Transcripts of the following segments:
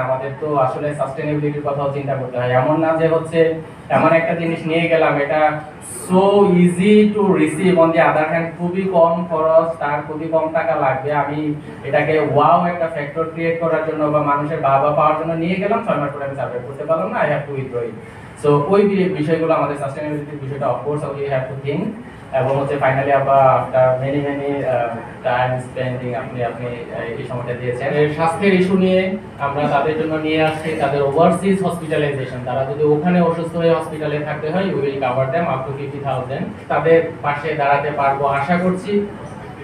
আমাদের তো আসলে সাস্টেনেবিলিটির কথাও চিন্তা করতে হয়। এমন না যে হচ্ছে এমন একটা জিনিস নিয়ে গেলাম এটা so easy to receive, on the other hand খুবই কম খরচ, তার খুবই কম টাকা লাগবে, আমি এটাকে ওয়াও একটা ফ্যাক্টর ক্রিয়েট করার জন্য বা মানুষের বাবা পাওয়ার জন্য নিয়ে গেলাম, 6 মাস পরে আমি সার্ভাইভ করতে পারলাম না, I have to withdraw it. So ওই বিষয়গুলো আমাদের সাস্টেনেবিলিটির বিষয়টা of course we have to think. এবং হচ্ছে ফাইনালি আবার আফটার মেনি টাইম স্পেন্ডিং আপনি এই সময়টা দিয়েছেন। স্বাস্থ্যের ইস্যু নিয়ে আমরা তাদের জন্য নিয়ে আসছি তাদের ওভারসিজ হসপিটালাইজেশন, তারা যদি ওখানে অসুস্থ হয়ে হসপিটালে থাকতে হয় we will cover them up to 50,000। তাদের পাশে দাঁড়াতে পারবো আশা করছি।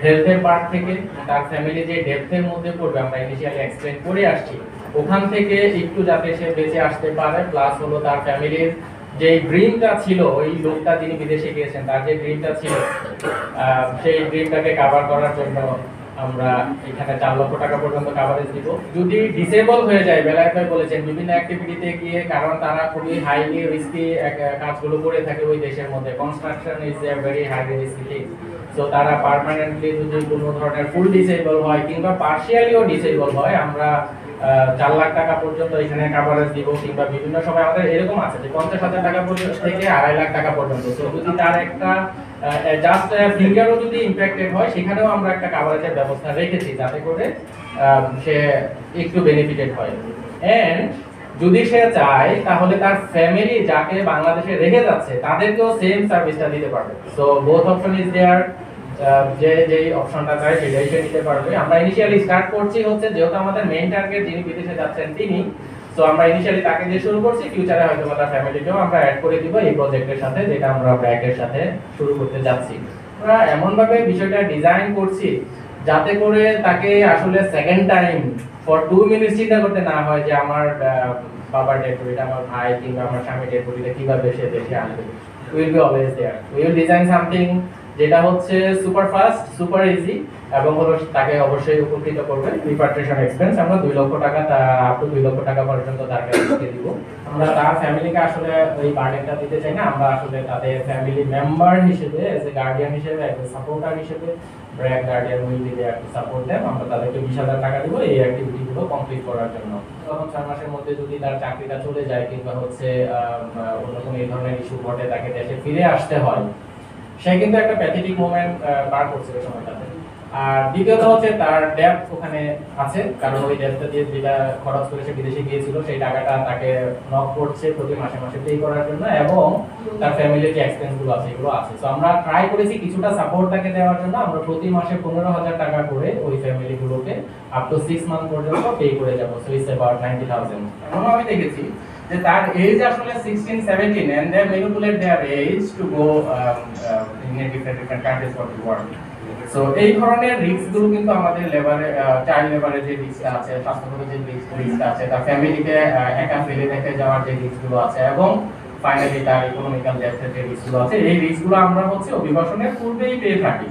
হেলথের পার্ট থেকে তার ফ্যামিলি যে ডেপথের মধ্যে পড়বে আমরা ইনিশিয়ালি এক্সপ্লেন করে আসছি, ওখান থেকে একটু যাতে সে বেঁচে আসতে পারে, প্লাস হলো তার ফ্যামিলির যে ড্রিমটা ছিল, ওই লোকটা যিনি বিদেশে গিয়েছেন তার যে ড্রিমটা ছিল সেই ড্রিমটাকে কভার করার জন্য আমরা এখানে 4 লক্ষ টাকা পর্যন্ত কভারেজ দিব। যদি ডিসেবল হয়ে যায়, বেলায়েত ভাই বলেছেন বিভিন্ন অ্যাক্টিভিটিতে গিয়ে, কারণ তারা খুবই হাইলি রিস্কি কাজগুলো করে থাকে ওই দেশের মধ্যে, construction is a very highly risky thing. So তারা পার্মানেন্টলি যদি কোনো ধরনের ফুল ডিসেবল হয় কিংবা পার্শিয়ালিও ডিসেবল হয়, আমরা 4 লাখ টাকা পর্যন্ত এখানে কভারেজ দিব। কিংবা বিভিন্ন সময় আমাদের এরকম আছে যে 50,000 টাকা পর্যন্ত থেকে 2.5 লাখ টাকা পর্যন্ত। তো যদি তার একটা জাস্ট ফিঙ্গারও যদি ইমপ্যাক্টেড হয়, সেখানেও আমরা একটা কভারেজের ব্যবস্থা রেখেছি যাতে করে সে একটু বেনিফিটেড হয়। এন্ড যদি সে চায় তাহলে তার ফ্যামিলি যাকে বাংলাদেশে রেখে যাচ্ছে তাদেরকেও সেম সার্ভিসটা দিতে পারবে। So both option is there. যে অপশনটা চাই সেটাই সে নিতে পারবে। আমরা ইনিশিয়ালি স্টার্ট করছি হচ্ছে যেহেতু আমাদের মেইন টার্গেট যিনি বিদেশে যাচ্ছেন তিনি, সো আমরা ইনিশিয়ালি তাকে দিয়ে শুরু করছি, ফিউচারে হয়তো তার ফ্যামিলিকেও আমরা অ্যাড করে দিব এই প্রজেক্টের সাথে, যেটা আমরা ব্র্যাকের সাথে শুরু করতে যাচ্ছি। আমরা এমন ভাবে বিষয়টা ডিজাইন করছি যাতে করে তাকে আসলে সেকেন্ড টাইম ফর 2 মিনিটস চিন্তা করতে না হয় যে আমার বাবার ডেড বডিটা, আমার ভাই কিংবা আমার স্বামী ডেড বডিটা কিভাবে সে দেশে আসবে। Will be always there. We will design something যেটা হচ্ছে সুপার ফাস্ট, সুপার ইজি এবং হলো তাকে অবশ্যই উপকৃত করবে। রিপাট্রিয়েশন এক্সপেন্স আমরা 2 লক্ষ টাকা আপ টু 2 লক্ষ টাকা পর্যন্ত তার কাছে দিব। আমরা তার ফ্যামিলিকে আসলে ওই বার্ডেনটা দিতে চাই না, আমরা আসলে তাদের ফ্যামিলি মেম্বার হিসেবে, এজ এ গার্ডিয়ান হিসেবে, এজ এ সাপোর্টার হিসেবে BRAC guardian will be there to support them. আমরা তাদেরকে 20,000 টাকা দিব এই অ্যাক্টিভিটিগুলো কমপ্লিট করার জন্য। তখন 6 মাসের মধ্যে যদি তার চাকরিটা চলে যায় কিংবা হচ্ছে অন্য কোনো এই ধরনের ইস্যু ঘটে, তাকে দেশে ফিরে আসতে হয়, সে কিন্তু একটা প্যাথেটিক মোমেন্ট পার করছে ওই সময়টাতে। আর দ্বিতীয়ত হচ্ছে তার ডেপ ওখানে আছে, কারণ ওই ডেপটা দিয়ে যেটা খরচ করে সে বিদেশে গিয়েছিল সেই টাকাটা তাকে নক করছে প্রতি মাসে মাসে পে করার জন্য, এবং তার ফ্যামিলির যে এক্সপেন্সগুলো আছে এগুলো আছে। সো আমরা ট্রাই করেছি কিছুটা সাপোর্ট তাকে দেওয়ার জন্য। আমরা প্রতি মাসে 15,000 টাকা করে ওই ফ্যামিলিগুলোকে আপ টু 6 মান্থ পর্যন্ত পে করে যাব। So it's about 90,000। এমনও আমি দেখেছি যে তার এজ আসলে 16, 17 and they manipulate their age to go in a different countries for the work. So এই ধরনের রিস্ক গুলো কিন্তু আমাদের লেবারে, চাইল্ড লেবারে যে রিস্ক আছে, স্বাস্থ্যগত যে রিস্ক আছে, তার ফ্যামিলিকে একা ফেলে রেখে যাওয়ার যে রিস্ক গুলো আছে, এবং ফাইনালি তার ইকোনমিক্যাল ডেথের যে রিস্ক গুলো আছে, এই রিস্ক গুলো আমরা হচ্ছে অভিবাসনের পূর্বেই পেয়ে থাকি।